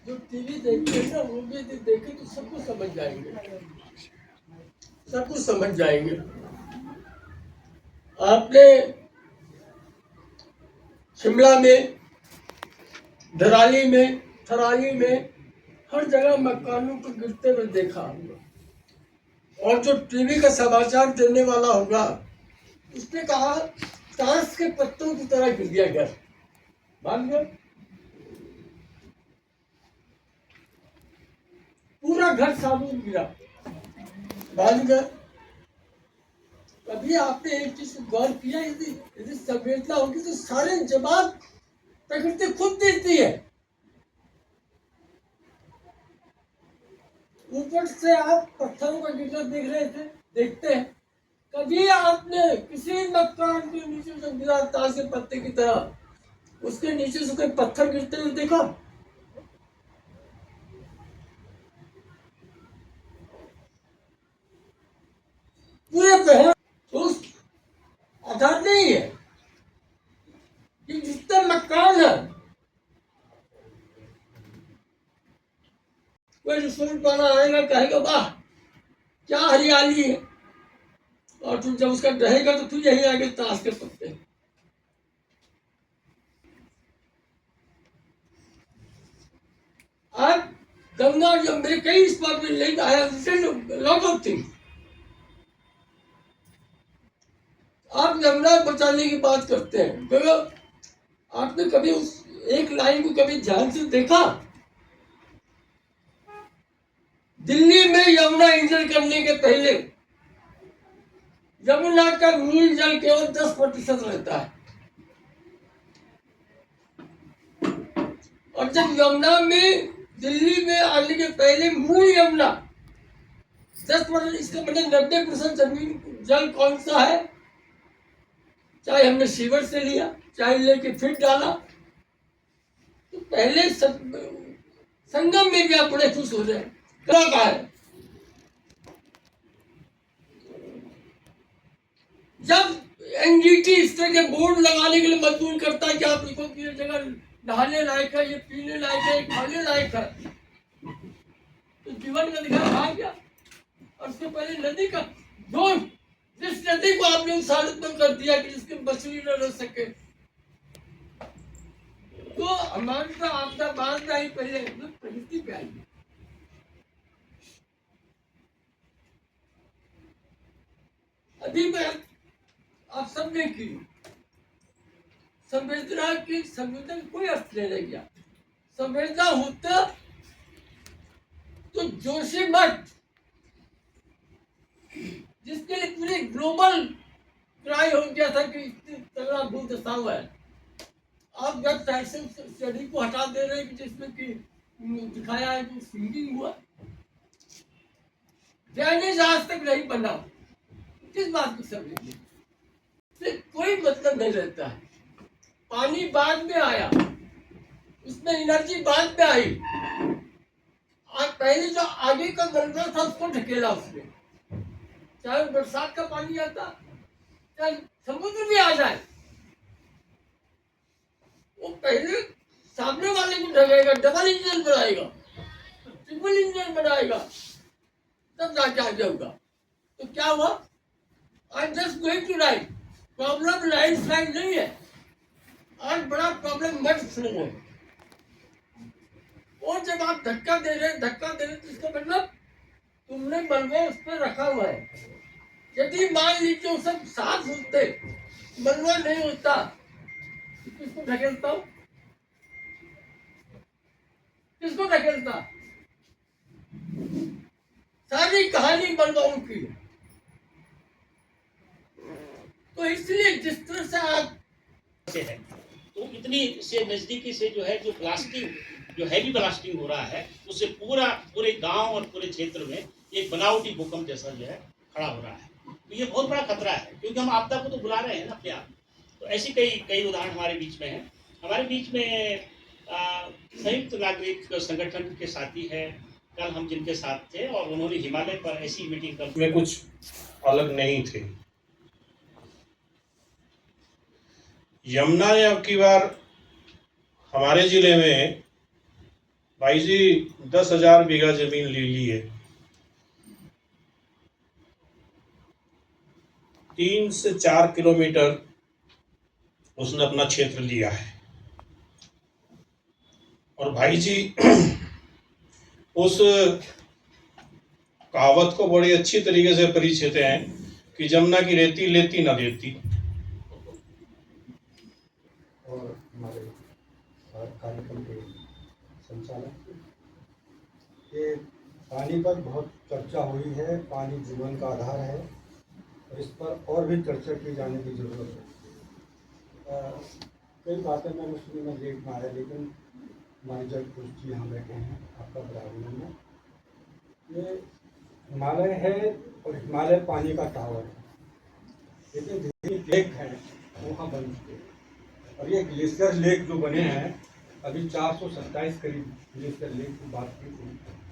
जो टीवी देखते हैं ना वो भी यदि देखे तो सब कुछ समझ जाएंगे, सब कुछ समझ जाएंगे। आपने शिमला में, धराली में, थराली में हर जगह मकानों को गिरते हुए देखा होगा। और जो टीवी का समाचार देने वाला होगा उसने कहा ताश के पत्तों की तरह गिर गया घर, मान गया पूरा घर साबुन गिरा, मान गया। कभी आपने एक चीज को गौर किया, यदि संवेदना होगी तो सारे जवाब प्रकृति खुद देती है। ऊपर से आप पत्थरों का गिरना देख रहे थे, देखते हैं, कभी आपने किसी मकान के नीचे से गिरा ताश के पत्ते की तरह उसके नीचे से कोई पत्थर गिरते हुए देखा? पूरे पहले तो आधार नहीं है कि जितने मकान है कोई रिसोर्ट वाला आएगा कहेगा वाह क्या हरियाली है, और तुम जब उसका रहेगा तो तुम यही आगे ताश के पत्ते। आज गंगा जब मेरे कई स्पॉट में लेक आया, लॉट ऑफ थिंग्स। आप यमुना बचाने की बात करते हैं, तो आपने कभी उस एक लाइन को कभी ध्यान से देखा? दिल्ली में यमुना इंजन करने के पहले यमुना का मूल जल केवल 10% रहता है, और जब यमुना में दिल्ली में आने के पहले मूल यमुना 10%, इसका मतलब 90% जमीन जल कौन सा है? चाहे हमने सीवर से लिया, चाहे लेके फिर डाला, तो पहले संगम में भी आप बड़े खुश हो जाए। क्या कहा है? जब एनजीटी इस तरह के बोर्ड लगाने के लिए मजबूर करता है कि आप लिखो कि ये जगह नहाने लायक है, ये पीने लायक है, ये खाने लायक है, तो जीवन का अधिकार आ गया। और उसके पहले नदी का जो जिस नदी को आपने उस हालत में कर दिया कि जिसके मछली न रह सके, तो हमारी तो आपदा बांध आई पहले प्रकृति पे आई। अभी मैं आप सबने की संवेदना की, संवेदना कोई अर्थ नहीं रह गया। संवेदना होता तो जोशीमठ, जिसके लिए पूरे ग्लोबल क्राई हो गया था कि इतनी तगड़ा भूत दशा हुआ है, आप जब टाइसन स्टडी को हटा दे रहे हैं कि जिसमें कि दिखाया है कि सिंगिंग हुआ, ड्रेनेज आज तक नहीं बना, किस बात की समझेंगे? कोई मतलब नहीं रहता है। पानी बाद में आया, उसमें एनर्जी बाद में आई, आज पहले जो आगे का मंजर था उसको ढकेला उसने, चाहे बरसात का पानी आता, चाहे समुद्र भी आ जाए, वो पहले सामने वाले को ढकेगा, डबल इंजन बनाएगा, ट्रिपल इंजन बनाएगा, तब जाके आगे होगा। तो क्या हुआ? I am just going to right, problem landslide नहीं है, आज बड़ा प्रॉब्लम मड फ्लो है। और जब आप धक्का दे रहे तो इसका मतलब तुमने मलबा उस पर रखा हुआ है। यदि मान लीजिए वो सब साफ होते, मलबा नहीं होता, तो किसको ढकेलता हूं? किसको ढकेलता? सारी कहानी मलबाओं की। तो इसलिए जिस तरह से आप से है, तो इतनी से नजदीकी से जो है जो ब्लास्टिंग, जो हैवी ब्लास्टिंग हो रहा है, उससे पूरे गांव और पूरे क्षेत्र में एक बनावटी भूकंप जैसा जो है खड़ा हो रहा है। तो ये बहुत बड़ा खतरा है, क्योंकि हम आपदा को तो बुला रहे हैं ना अपने आप। तो ऐसी कई उदाहरण हमारे बीच में है। हमारे बीच में संयुक्त नागरिक संगठन के साथी है, कल हम जिनके साथ थे और उन्होंने हिमालय पर ऐसी मीटिंग कर, में कुछ अलग नहीं थे। यमुना ने अब की बार हमारे जिले में भाई जी 10,000 बीघा जमीन ले ली है। 3 से 4 किलोमीटर उसने अपना क्षेत्र लिया है। और भाई जी उस कहावत को बड़ी अच्छी तरीके से परिचित हैं कि जमुना की रेती लेती ना देती। और हमारे कार्यक्रम के संचालक, ये पानी पर बहुत चर्चा हुई है। पानी जीवन का आधार है और इस पर और भी चर्चा की जाने की जरूरत है। कई बातें मैंने सुनी, मैं लेट में आया, लेकिन हमारे जल कुछ जी यहाँ बैठे हैं, आपका बराबर में ये हिमालय है और हिमालय पानी का टावर है, लेकिन जितने लेक हैं वहाँ बन चुके हैं। और ये ग्लेशियर लेक जो बने हैं, अभी 427 करीब ग्लेशियर लेक की बात की थी,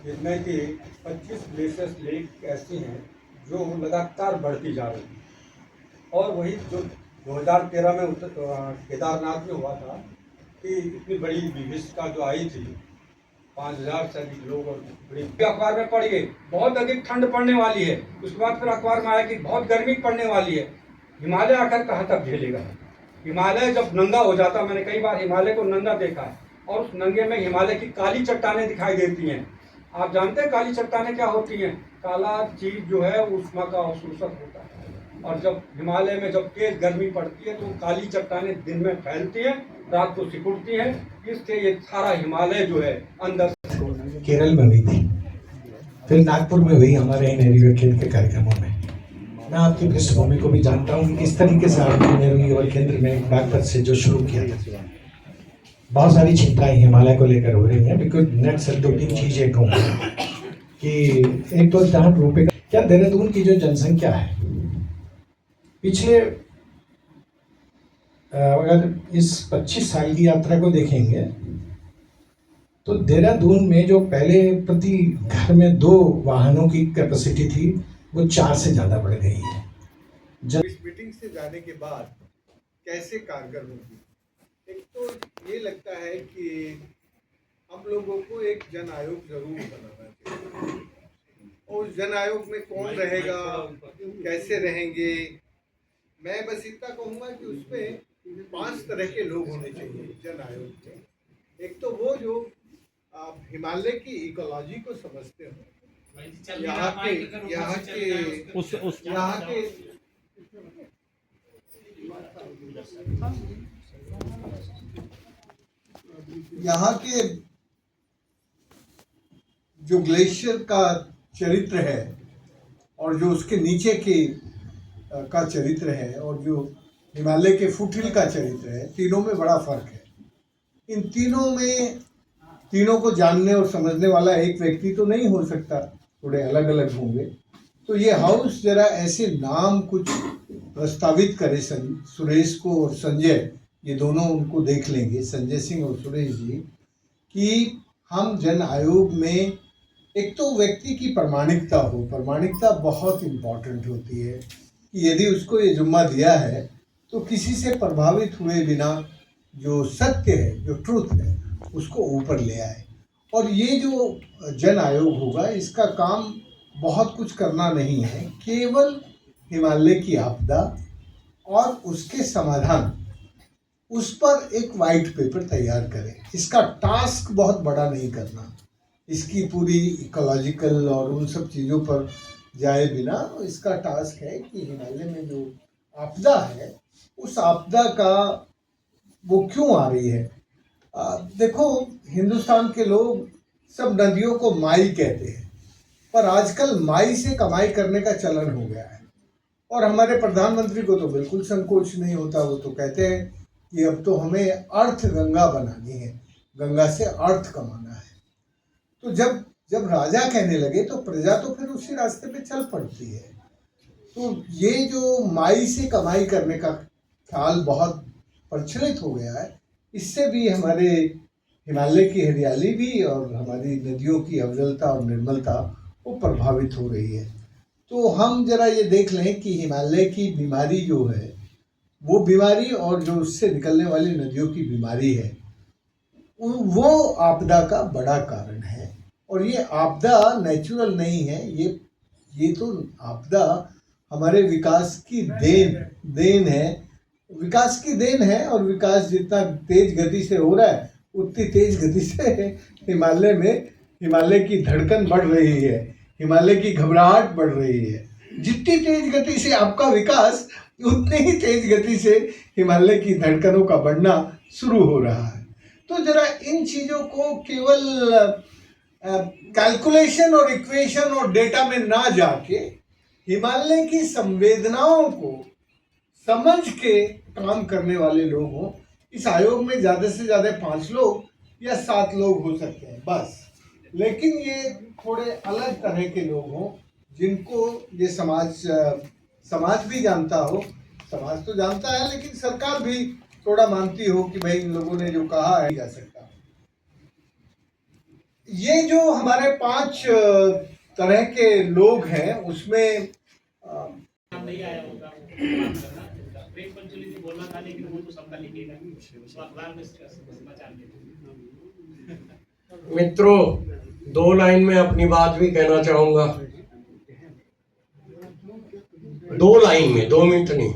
जिसमें कि 25 ग्लेशियर लेक ऐसी हैं जो लगातार बढ़ती जा रही हैं। और वही जो 2013 में केदारनाथ में हुआ था कि इतनी बड़ी विभीषिका जो आई थी, 5,000 से अधिक लोग, और बड़ी अखबार में पढ़िए बहुत अधिक ठंड पड़ने वाली है। उसके बाद फिर अखबार में आया कि बहुत गर्मी पड़ने वाली है। हिमालय आकर कहाँ तक झेलेगा? हिमालय जब नंगा हो जाता, मैंने कई बार हिमालय को नंगा देखा है, और उस नंगे में हिमालय की काली चट्टानें दिखाई देती हैं। आप जानते हैं काली चट्टानें क्या होती हैं? काला चीज जो है ऊष्मा का अवशोषक होता है, और जब हिमालय में जब तेज गर्मी पड़ती है तो काली चट्टानें दिन में फैलती हैं, रात को सिकुड़ती हैं। इससे ये सारा हिमालय जो है अंदर। केरल में हुई थी, फिर नागपुर में हुई हमारे नेहरू युवा केंद्र के कार्यक्रमों में। मैं आपकी पृष्ठभूमि को भी जानता हूँ कि किस तरीके से आपने नेहरू युवा केंद्र में बागपत से जो शुरू किया था। बहुत सारी चिंताएं हिमालय को लेकर हो रही हैं, बिकॉज नेक्स्ट 2-3 चीजें कहूँगा कि एक तो जहाँ रूपे क्या देहरादून की जो जनसंख्या है, पिछले अगर इस 25 साल की यात्रा को देखेंगे तो देहरादून में जो पहले प्रति घर में 2 वाहनों की कैपेसिटी थी, वो 4 से ज़्यादा बढ़ गई है। इस मीटिंग से जाने के बाद कैसे कारगर होगी? एक तो ये लगता है कि हम लोगों को एक जन आयोग जरूर बनाना चाहिए, और उस जन आयोग में कौन रहेगा, कैसे रहेंगे। मैं बस इतना कहूँगा कि उसमें 5 तरह के लोग होने चाहिए जन आयोग में। एक तो वो जो आप हिमालय की इकोलॉजी को समझते हो, यहाँ के जो ग्लेशियर का चरित्र है और जो उसके नीचे के का चरित्र है और जो हिमालय के फुटहिल का चरित्र है, तीनों में बड़ा फर्क है। इन तीनों को जानने और समझने वाला एक व्यक्ति तो नहीं हो सकता, थोड़े अलग अलग होंगे। तो ये हाउस जरा ऐसे नाम कुछ प्रस्तावित करे, सुरेश को और संजय, ये दोनों उनको देख लेंगे, संजय सिंह और सुरेश जी, कि हम जन आयोग में एक तो व्यक्ति की प्रामाणिकता हो। प्रामाणिकता बहुत इम्पॉर्टेंट होती है कि यदि उसको ये जुम्मा दिया है तो किसी से प्रभावित हुए बिना जो सत्य है, जो ट्रूथ है, उसको ऊपर ले आए। और ये जो जन आयोग होगा, इसका काम बहुत कुछ करना नहीं है, केवल हिमालय की आपदा और उसके समाधान, उस पर एक वाइट पेपर तैयार करें। इसका टास्क बहुत बड़ा नहीं करना, इसकी पूरी इकोलॉजिकल और उन सब चीज़ों पर जाए बिना। इसका टास्क है कि हिमालय में जो आपदा है, उस आपदा का वो क्यों आ रही है। देखो, हिंदुस्तान के लोग सब नदियों को माई कहते हैं, पर आजकल माई से कमाई करने का चलन हो गया है। और हमारे प्रधानमंत्री को तो बिल्कुल संकोच नहीं होता, वो तो कहते हैं कि अब तो हमें अर्थ गंगा बनानी है, गंगा से अर्थ कमाना है। तो जब राजा कहने लगे तो प्रजा तो फिर उसी रास्ते पे चल पड़ती है। तो ये जो माई से कमाई करने का ख्याल बहुत प्रचलित हो गया है, इससे भी हमारे हिमालय की हरियाली भी और हमारी नदियों की अविरलता और निर्मलता वो प्रभावित हो रही है। तो हम जरा ये देख लें कि हिमालय की बीमारी जो है, वो बीमारी और जो उससे निकलने वाली नदियों की बीमारी है, वो आपदा का बड़ा कारण है। और ये आपदा नेचुरल नहीं है, ये तो आपदा हमारे विकास की देन है, विकास की देन है। और विकास जितना तेज गति से हो रहा है उतनी तेज गति से हिमालय की धड़कन बढ़ रही है, हिमालय की घबराहट बढ़ रही है। जितनी तेज गति से आपका विकास, उतनी ही तेज गति से हिमालय की धड़कनों का बढ़ना शुरू हो रहा है। तो जरा इन चीज़ों को केवल कैलकुलेशन और इक्वेशन और डेटा में ना जाके हिमालय की संवेदनाओं को समझ के काम करने वाले लोग हों। इस आयोग में ज़्यादा से ज़्यादा 5 लोग या 7 लोग हो सकते हैं बस, लेकिन ये थोड़े अलग तरह के लोग हों जिनको ये समाज भी जानता हो। समाज तो जानता है, लेकिन सरकार भी थोड़ा मानती हो कि भाई इन लोगों ने जो कहा है जा सकता। ये जो हमारे 5 तरह के लोग हैं उसमें नहीं आया होगा बात करना, प्रेम पंचुली जी बोलना था, लेकिन वो तो सबका लिखेगा अखबार में समाचार में। मित्रों, 2 लाइन में अपनी बात भी कहना चाहूंगा। 2 लाइन में, 2 मिनट नहीं।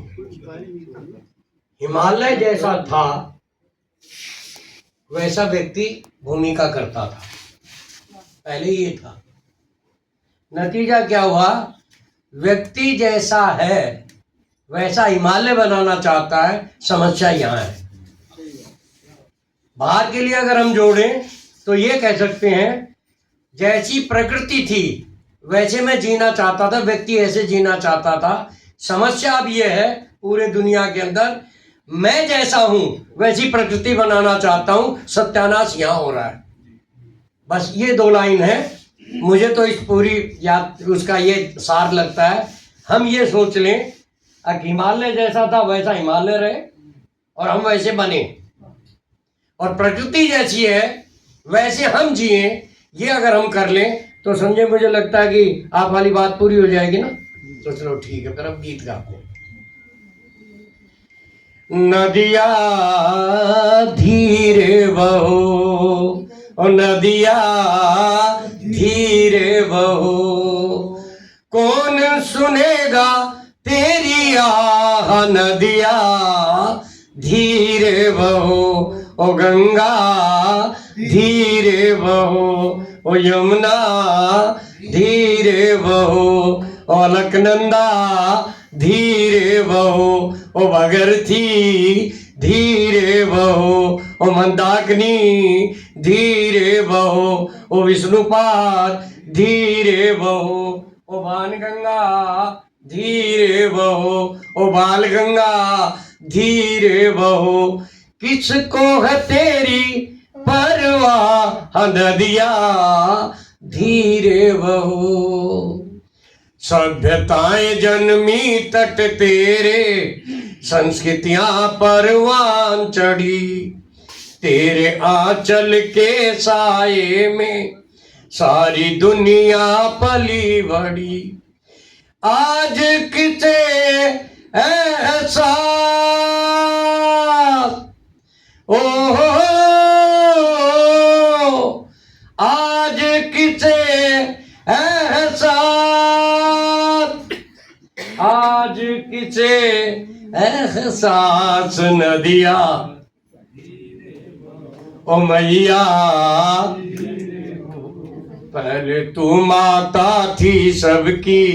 हिमालय जैसा था वैसा व्यक्ति भूमिका करता था, पहले ये था। नतीजा क्या हुआ? व्यक्ति जैसा है वैसा हिमालय बनाना चाहता है। समस्या यहाँ है। बाहर के लिए अगर हम जोड़ें तो ये कह सकते हैं, जैसी प्रकृति थी वैसे मैं जीना चाहता था, व्यक्ति ऐसे जीना चाहता था। समस्या अब ये है पूरे दुनिया के अंदर, मैं जैसा हूं वैसी प्रकृति बनाना चाहता हूं। सत्यानाश यहाँ हो रहा है। बस ये 2 लाइन है। मुझे तो इस पूरी उसका ये सार लगता है। हम ये सोच लें कि हिमालय जैसा था वैसा हिमालय रहे और हम वैसे बने, और प्रकृति जैसी है वैसे हम जिए। ये अगर हम कर लें तो समझे, मुझे लगता है कि आप वाली बात पूरी हो जाएगी ना। तो चलो ठीक है, फिर अब गीत गाते। नदिया धीरे बहो, और नदिया धीरे बहो, कौन सुनेगा तेरी आह। नदिया धीरे बहो, ओ गंगा धीरे बहो, ओ यमुना धीरे बहो, ओ अलकनंदा धीरे बहो, ओ भगीरथी धीरे बहो, ओ मंदाकिनी धीरे बहो, ओ विष्णुपाद धीरे बहो, ओ बाणगंगा धीरे बहो, ओ बालगंगा धीरे बहो। किसको है तेरी परवाह, नदिया धीरे बहो। सभ्यताएं जन्मी तट तेरे, संस्कृतियां परवान चढ़ी, तेरे आंचल के साये में सारी दुनिया पली बड़ी। आज किसे एहसास, ओ आज किसे एहसास, आज किसे एहसास। नदिया ओ मैया, पहले तू माता थी सबकी,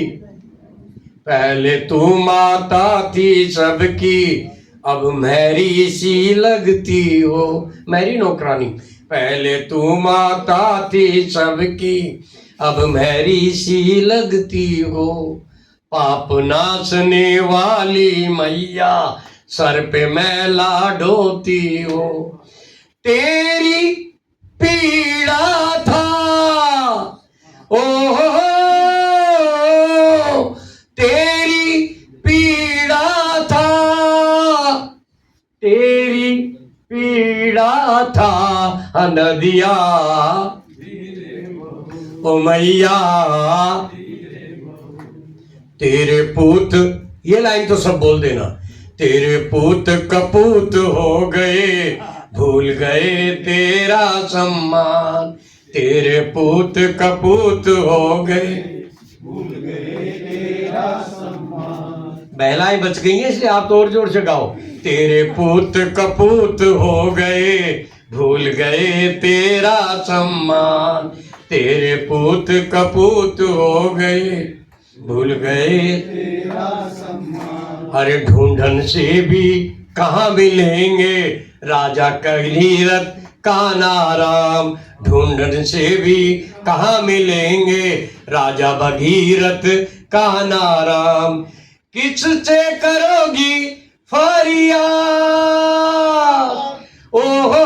पहले तू माता थी सबकी, अब मेरी सी लगती हो। मेरी नौकरानी, पहले तू माता थी सबकी, अब मेरी सी लगती हो। पाप नाशने वाली मैया, सर पे मैला ढोती हो। तेरी पीड़ा था, ओ तेरी पीड़ा था, तेरी पीड़ा था। नदिया ओ मैया, तेरे पूत, ये लाइन तो सब बोल देना। तेरे पूत कपूत हो गए, भूल गए तेरा सम्मान, तेरे पूत कपूत हो गए। महिलाएं बच गई हैं इसलिए आप तो और जोर से गाओ। तेरे पूत कपूत हो गए, भूल गए तेरा सम्मान, तेरे पूत कपूत हो गए, भूल गए तेरा सम्मान। अरे ढूंढन से भी कहाँ मिलेंगे राजा कलीरथ कान्हा राम, ढूंढन से भी कहाँ मिलेंगे राजा भगीरथ कान्हा राम। किससे करोगी फरियाद, ओ हो